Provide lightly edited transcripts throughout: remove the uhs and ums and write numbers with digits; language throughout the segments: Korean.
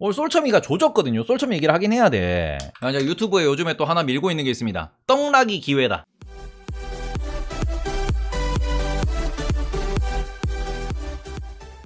오늘 솔첨이가 조졌거든요. 솔첨이 얘기를 하긴 해야 돼. 유튜브에 요즘에 또 하나 밀고 있는 게 있습니다. 떡락이 기회다.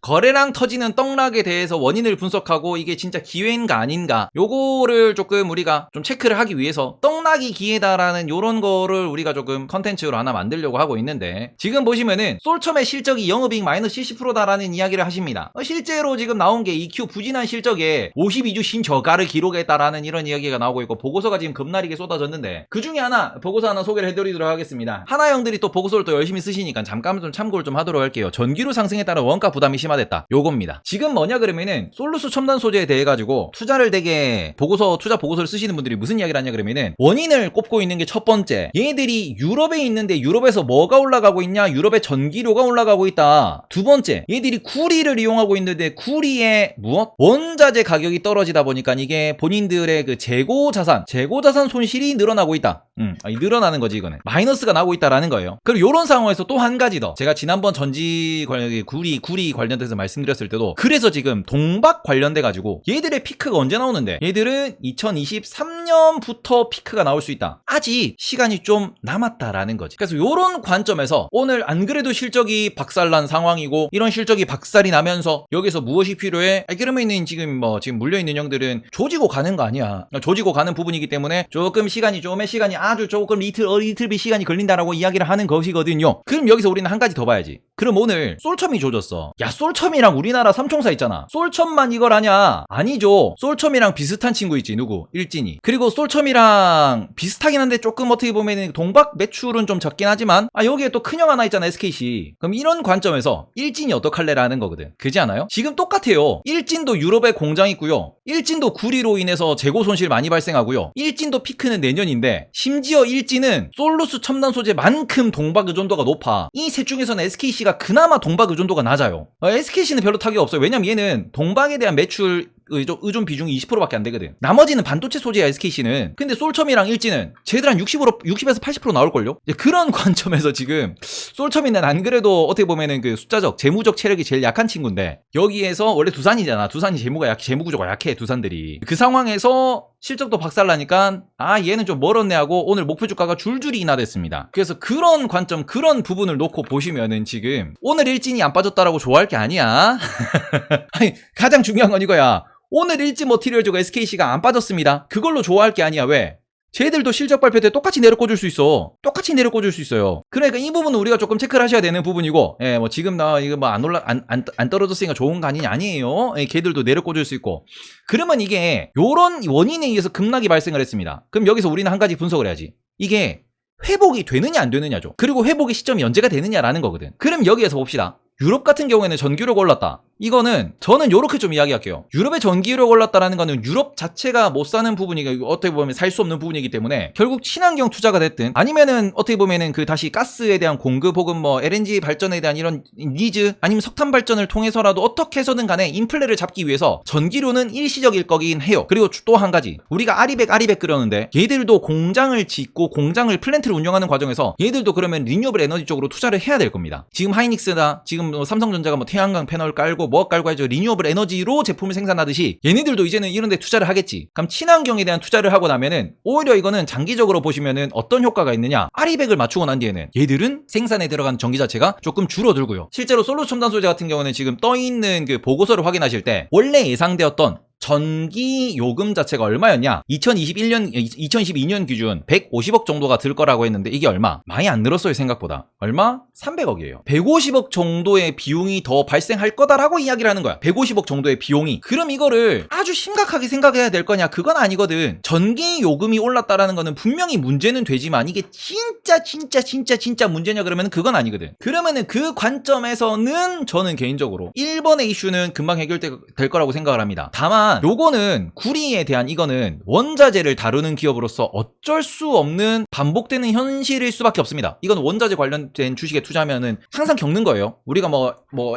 거래량 터지는 떡락에 대해서 원인을 분석하고 이게 진짜 기회인가 아닌가 요거를 조금 우리가 좀 체크를 하기 위해서 떡락이 기회다라는 요런 거를 우리가 조금 컨텐츠로 하나 만들려고 하고 있는데, 지금 보시면은 솔첨의 실적이 영업이익 마이너스 70%다라는 이야기를 하십니다. 실제로 지금 나온 게 EQ 부진한 실적에 52주 신저가를 기록했다라는 이런 이야기가 나오고 있고, 보고서가 지금 겁나리게 쏟아졌는데 그 중에 보고서 하나 소개를 해드리도록 하겠습니다. 하나형들이 또 보고서를 또 열심히 쓰시니까 잠깐 좀 참고를 좀 하도록 할게요. 전기료 상승에 따른 원가 부담이 심하다 됐다. 요겁니다. 지금 뭐냐 그러면은 솔루스 첨단 소재에 대해 가지고 투자를 되게 투자 보고서를 쓰시는 분들이 무슨 이야기를 하냐 그러면은 원인을 꼽고 있는 게 첫 번째, 얘들이 유럽에 있는데 유럽에서 뭐가 올라가고 있냐? 유럽의 전기료가 올라가고 있다. 두 번째, 얘들이 쿠리를 이용하고 있는데 쿠리의 무엇? 원자재 가격이 떨어지다 보니까 이게 본인들의 그 재고 자산 손실이 늘어나고 있다. 늘어나는 거지. 이거는 마이너스가 나오고 있다라는 거예요. 그리고 이런 상황에서 또 한 가지 더, 제가 지난번 구리 관련돼서 말씀드렸을 때도, 그래서 지금 동박 관련돼 가지고 얘들의 피크가 언제 나오는데, 얘들은 2023년부터 피크가 나올 수 있다. 아직 시간이 좀 남았다라는 거지. 그래서 이런 관점에서 오늘 안 그래도 실적이 박살난 상황이고, 이런 실적이 박살이 나면서 여기서 무엇이 필요해? 그러면은 지금 물려있는 형들은 조지고 가는 거 아니야. 조지고 가는 부분이기 때문에 조금 시간이 아주 조금 이틀비 시간이 걸린다라고 이야기를 하는 것이거든요. 그럼 여기서 우리는 한 가지 더 봐야지. 그럼 오늘 솔첨이 조졌어. 야, 솔첨이랑 우리나라 삼총사 있잖아. 솔첨만 이걸 하냐? 아니죠. 솔첨이랑 비슷한 친구 있지. 누구? 일진이. 그리고 솔첨이랑 비슷하긴 한데 조금 어떻게 보면 동박 매출은 좀 적긴 하지만 여기에 또 큰형 하나 있잖아. SKC. 그럼 이런 관점에서 일진이 어떡할래라는 거거든. 그지 않아요? 지금 똑같아요. 일진도 유럽에 공장 있고요. 일진도 구리로 인해서 재고 손실 많이 발생하고요. 일진도 피크는 내년인데, 심지어 일진은 솔루스 첨단 소재만큼 동박 의존도가 높아. 이 셋 중에서는 SKC가 그나마 동박 의존도가 낮아요. SKC는 별로 타격이 없어요. 왜냐면 얘는 동박에 대한 매출 의존 비중이 20%밖에 안 되거든. 나머지는 반도체 소재야, SKC는. 근데 솔첨이랑 일진은 쟤들 한 60에서 80% 나올걸요? 그런 관점에서 지금 솔첨이는 안 그래도 어떻게 보면은 그 숫자적, 재무적 체력이 제일 약한 친구인데, 여기에서 원래 두산이잖아. 두산이 재무 구조가 약해, 두산들이. 그 상황에서 실적도 박살나니까 얘는 좀 멀었네 하고 오늘 목표 주가가 줄줄이 인하됐습니다. 그래서 그런 관점, 그런 부분을 놓고 보시면은 지금 오늘 일진이 안 빠졌다라고 좋아할 게 아니야. 아니, 가장 중요한 건 이거야. 오늘 일진 머티리얼즈가 SKC가 안 빠졌습니다. 그걸로 좋아할 게 아니야. 왜? 쟤들도 실적 발표 때 똑같이 내려꽂을 수 있어. 똑같이 내려꽂을 수 있어요. 그러니까 이 부분은 우리가 조금 체크를 하셔야 되는 부분이고, 지금 이거 안 떨어졌으니까 좋은 거 아니냐? 아니에요. 걔들도 내려꽂을 수 있고. 그러면 이게 요런 원인에 의해서 급락이 발생을 했습니다. 그럼 여기서 우리는 한 가지 분석을 해야지. 이게 회복이 되느냐 안 되느냐죠. 그리고 회복의 시점이 언제가 되느냐라는 거거든. 그럼 여기에서 봅시다. 유럽 같은 경우에는 전기료가 올랐다. 이거는 저는 요렇게 좀 이야기할게요. 유럽의 전기료가 올랐다라는 거는 유럽 자체가 못 사는 부분이고, 어떻게 보면 살 수 없는 부분이기 때문에 결국 친환경 투자가 됐든 아니면은 어떻게 보면은 다시 가스에 대한 공급 혹은 LNG 발전에 대한 이런 니즈, 아니면 석탄 발전을 통해서라도 어떻게 해서든 간에 인플레를 잡기 위해서 전기료는 일시적일 거긴 해요. 그리고 또 한 가지, 우리가 아리백 그러는데 얘들도 공장을 짓고 플랜트를 운영하는 과정에서 얘들도 그러면 리뉴어블 에너지 쪽으로 투자를 해야 될 겁니다. 지금 하이닉스나 지금 삼성전자가 태양광 패널 깔고 깔고 해서 리뉴어블 에너지로 제품을 생산하듯이 얘네들도 이제는 이런 데 투자를 하겠지. 그럼 친환경에 대한 투자를 하고 나면은 오히려 이거는 장기적으로 보시면은 어떤 효과가 있느냐? 아리백을 맞추고 난 뒤에는 얘들은 생산에 들어간 전기 자체가 조금 줄어들고요. 실제로 솔루스 첨단 소재 같은 경우는 지금 떠있는 그 보고서를 확인하실 때 원래 예상되었던 전기 요금 자체가 얼마였냐? 2022년 기준 150억 정도가 들 거라고 했는데 이게 얼마? 많이 안 늘었어요, 생각보다. 얼마? 300억이에요. 150억 정도의 비용이 더 발생할 거다라고 이야기를 하는 거야. 150억 정도의 비용이. 그럼 이거를 아주 심각하게 생각해야 될 거냐? 그건 아니거든. 전기 요금이 올랐다라는 거는 분명히 문제는 되지만 이게 진짜 문제냐 그러면 그건 아니거든. 그러면은 그 관점에서는 저는 개인적으로 1번의 이슈는 금방 해결될 거라고 생각을 합니다. 다만 요거는 구리에 대한, 이거는 원자재를 다루는 기업으로서 어쩔 수 없는 반복되는 현실일 수밖에 없습니다. 이건 원자재 관련된 주식에 투자하면은 항상 겪는 거예요. 우리가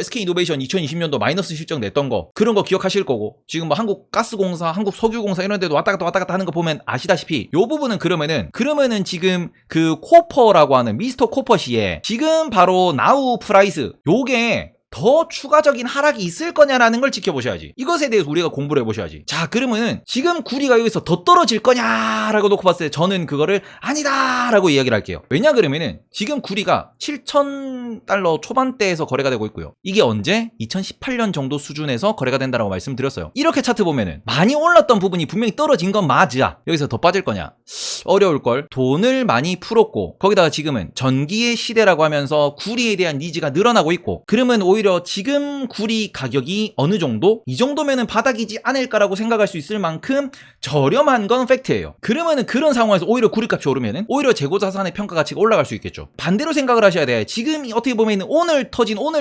SK이노베이션 2020년도 마이너스 실적 냈던 거, 그런 거 기억하실 거고, 지금 한국가스공사, 한국석유공사 이런 데도 왔다 갔다 하는 거 보면 아시다시피 요 부분은 그러면은 지금 그 코퍼라고 하는 미스터 코퍼시에 지금 바로 나우 프라이스, 요게 더 추가적인 하락이 있을 거냐라는 걸 지켜보셔야지. 이것에 대해서 우리가 공부를 해보셔야지. 자, 그러면은 지금 구리가 여기서 더 떨어질 거냐라고 놓고 봤을 때 저는 그거를 아니다라고 이야기를 할게요. 왜냐 그러면은 지금 구리가 7,000달러 초반대에서 거래가 되고 있고요. 이게 언제? 2018년 정도 수준에서 거래가 된다라고 말씀드렸어요. 이렇게 차트 보면은 많이 올랐던 부분이 분명히 떨어진 건 맞아. 여기서 더 빠질 거냐? 어려울걸. 돈을 많이 풀었고 거기다가 지금은 전기의 시대라고 하면서 구리에 대한 니즈가 늘어나고 있고, 그러면 오히려 지금 구리 가격이 어느 정도? 이 정도면은 바닥이지 않을까라고 생각할 수 있을 만큼 저렴한 건 팩트예요. 그러면은 그런 상황에서 오히려 구리값이 오르면은 오히려 재고자산의 평가 가치가 올라갈 수 있겠죠. 반대로 생각을 하셔야 돼. 지금 어떻게 보면 오늘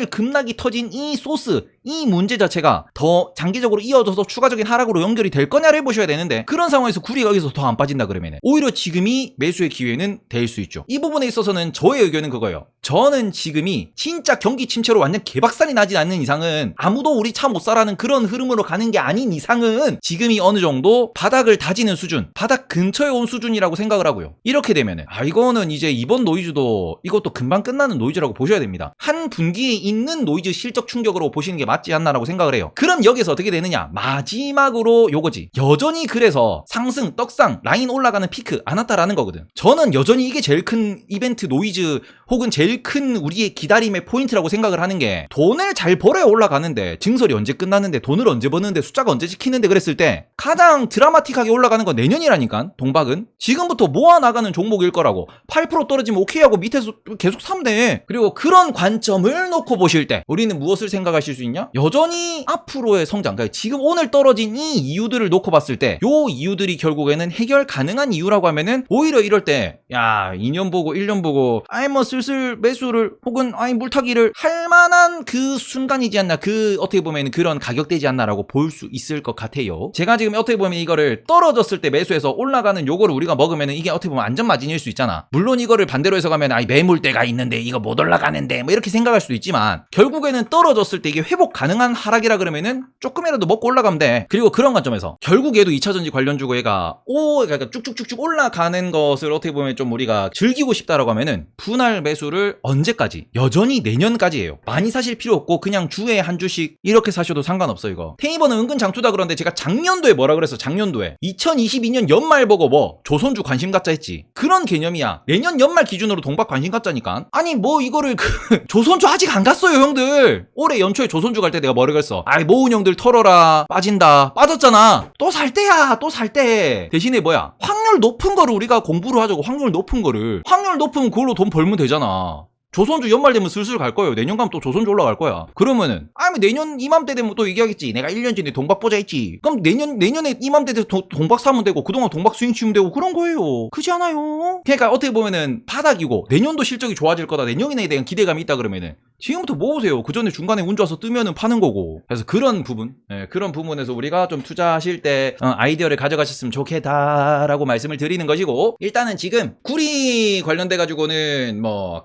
급락이 터진 이 소스, 이 문제 자체가 더 장기적으로 이어져서 추가적인 하락으로 연결이 될 거냐를 해보셔야 되는데, 그런 상황에서 구리가 여기서 더 안 빠진다 그러면 오히려 지금이 매수의 기회는 될 수 있죠. 이 부분에 있어서는 저의 의견은 그거예요. 저는 지금이 진짜 경기 침체로 완전 개박살이 나지 않는 이상은, 아무도 우리 차 못 사라는 그런 흐름으로 가는 게 아닌 이상은 지금이 어느 정도 바닥을 다지는 수준, 바닥 근처에 온 수준이라고 생각을 하고요. 이렇게 되면은 이거는 이제 이번 노이즈도 이것도 금방 끝나는 노이즈라고 보셔야 됩니다. 한 분기에 있는 노이즈 실적 충격으로 보시는 게 맞지 않나라고 생각을 해요. 그럼 여기서 어떻게 되느냐? 마지막으로 요거지. 여전히 그래서 상승, 떡상, 라인 올라가는 피크 안 왔다라는 거거든. 저는 여전히 이게 제일 큰 이벤트 노이즈 혹은 제일 큰 우리의 기다림의 포인트라고 생각을 하는 게, 돈을 잘 벌어야 올라가는데 증설이 언제 끝나는데 돈을 언제 버는데 숫자가 언제 찍히는데 그랬을 때 가장 드라마틱하게 올라가는 건 내년이라니까. 동박은 지금부터 모아나가는 종목일 거라고. 8% 떨어지면 오케이 하고 밑에서 계속 사면 돼. 그리고 그런 관점을 놓고 보실 때 우리는 무엇을 생각하실 수 있냐? 여전히 앞으로의 성장, 그러니까 지금 오늘 떨어진 이 이유들을 놓고 봤을 때 요 이유들이 결국에는 해결 가능한 이유라고 하면은 오히려 이럴 때 야 2년 보고 1년 보고 뭐 슬슬 매수를 혹은 물타기를 할 만한 그 순간이지 않나, 그 어떻게 보면 그런 가격대지 않나라고 볼 수 있을 것 같아요. 제가 지금 어떻게 보면 이거를 떨어졌을 때 매수해서 올라가는 요거를 우리가 먹으면은 이게 어떻게 보면 안전마진일 수 있잖아. 물론 이거를 반대로 해서 가면 매물대가 있는데 이거 못 올라가는데 뭐 이렇게 생각할 수도 있지만, 결국에는 떨어졌을 때 이게 회복 가능한 하락이라 그러면은 조금이라도 먹고 올라가면 돼. 그리고 그런 관점에서 결국 얘도 2차전지 관련주고 얘가 그러니까 쭉쭉쭉쭉 올라가는 것을 어떻게 보면 좀 우리가 즐기고 싶다라고 하면은 분할 매수를 언제까지? 여전히 내년까지예요. 많이 사실 필요 없고 그냥 주에 한 주씩 이렇게 사셔도 상관없어. 이거 테이버는 은근 장투다. 그런데 제가 작년도에 뭐라 그랬어? 작년도에 2022년 연말 보고 뭐 조선주 관심 갖자 했지. 그런 개념이야. 내년 연말 기준으로 동박 관심 갖자니까. 아니 뭐 이거를 조선주 아직 안 갔어요 형들. 올해 연초에 조선주 갈 때 내가 뭐라 그랬어? 모은 형들 털어라. 빠진다. 빠졌잖아. 또 살 때야. 또 살 때. 대신에 뭐야? 확률 높은 거를 우리가 공부를 하자고. 확률 높은 거를. 확률 높으면 그걸로 돈 벌면 되잖아. 조선주 연말 되면 슬슬 갈 거예요. 내년 가면 또 조선주 올라갈 거야. 그러면은 내년 이맘때 되면 또 얘기하겠지. 내가 1년 전에 동박 보자 했지. 그럼 내년에 이맘때 돼서 동박 사면 되고 그동안 동박 스윙 치면 되고 그런 거예요. 그렇지 않아요? 그러니까 어떻게 보면은 바닥이고 내년도 실적이 좋아질 거다. 내년에 대한 기대감이 있다 그러면은 지금부터 모으세요. 그 전에 중간에 운 좋아서 뜨면은 파는 거고. 그래서 그런 부분, 그런 부분에서 우리가 좀 투자하실 때 아이디어를 가져가셨으면 좋겠다라고 말씀을 드리는 것이고, 일단은 지금 구리 관련돼 가지고는 뭐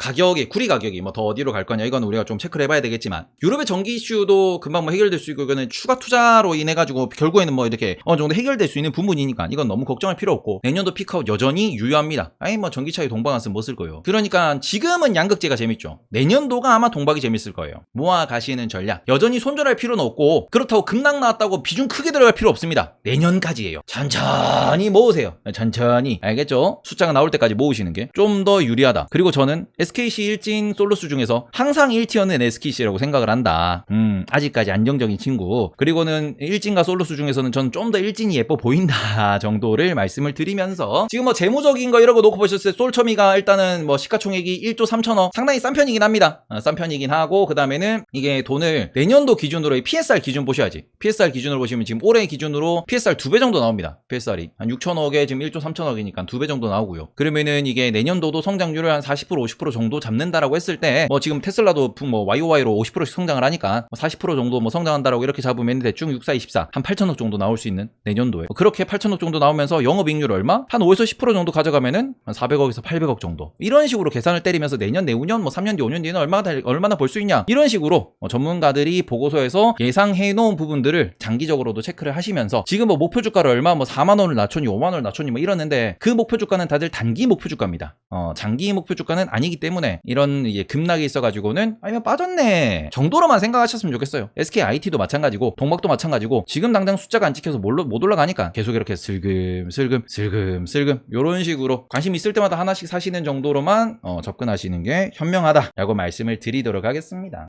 구리 가격이 뭐 더 어디로 갈 거냐 이건 우리가 좀 체크를 해봐야 되겠지만, 유럽의 전기 이슈도 금방 뭐 해결될 수 있고 이거는 추가 투자로 인해 가지고 결국에는 뭐 이렇게 어느 정도 해결될 수 있는 부분이니까 이건 너무 걱정할 필요 없고, 내년도 피크아웃 여전히 유효합니다. 뭐 전기차에 동박 안 쓰면 못 쓸 거예요. 그러니까 지금은 양극재가 재밌죠. 내년도가 아마 동박이 재밌을 거예요. 모아 가시는 전략 여전히 손절할 필요는 없고, 그렇다고 급락 나왔다고 비중 크게 들어갈 필요 없습니다. 내년까지예요. 천천히 모으세요. 천천히. 알겠죠? 숫자가 나올 때까지 모으시는 게 좀 더 유리하다. 그리고 저는 SKC 일진 솔로스 중에서 항상 1티어는 SKC라고 생각을 한다. 아직까지 안정적인 친구. 그리고는 일진과 솔로스 중에서는 전 좀 더 일진이 예뻐 보인다 정도를 말씀을 드리면서, 지금 뭐 재무적인 거 이런 거 놓고 보셨을 때 솔첨이가 일단은 뭐 시가총액이 1조 3천억 상당히 싼 편이긴 합니다. 싼 편이긴 하고, 그 다음에는 이게 돈을 내년도 기준으로 PSR 기준 보셔야지. PSR 기준으로 보시면 지금 올해 기준으로 PSR 2배 정도 나옵니다. PSR이 한 6천억에 지금 1조 3천억이니까 2배 정도 나오고요. 그러면은 이게 내년도도 성장률을 한 40% 50% 정도 잡는다라고 했을 때, 뭐 지금 테슬라도 뭐 YOY로 50%씩 성장을 하니까 40% 정도 뭐 성장한다라고 이렇게 잡으면 대충 6, 4, 24 한 8천억 정도 나올 수 있는 내년도에, 그렇게 8천억 정도 나오면서 영업이익률 얼마? 한 5에서 10% 정도 가져가면은 한 400억에서 800억 정도, 이런 식으로 계산을 때리면서 내년 내후년 뭐 3년 뒤 5년 뒤에는 얼마가 얼마나 벌 수 있냐 이런 식으로 전문가들이 보고서에서 예상해 놓은 부분들을 장기적으로도 체크를 하시면서 지금 뭐 목표 주가를 얼마 뭐 4만 원을 낮췄니 5만 원을 낮췄니 뭐 이러는데 그 목표 주가는 다들 단기 목표 주가입니다. 장기 목표 주가는 아니기 때문에 이런 급락이 있어가지고는 아니면 빠졌네 정도로만 생각하셨으면 좋겠어요. SKIT도 마찬가지고 동막도 마찬가지고 지금 당장 숫자가 안 찍혀서 못 올라가니까 계속 이렇게 슬금 이런 식으로 관심 있을 때마다 하나씩 사시는 정도로만 접근하시는 게 현명하다라고 말씀을 드리도록 하겠습니다.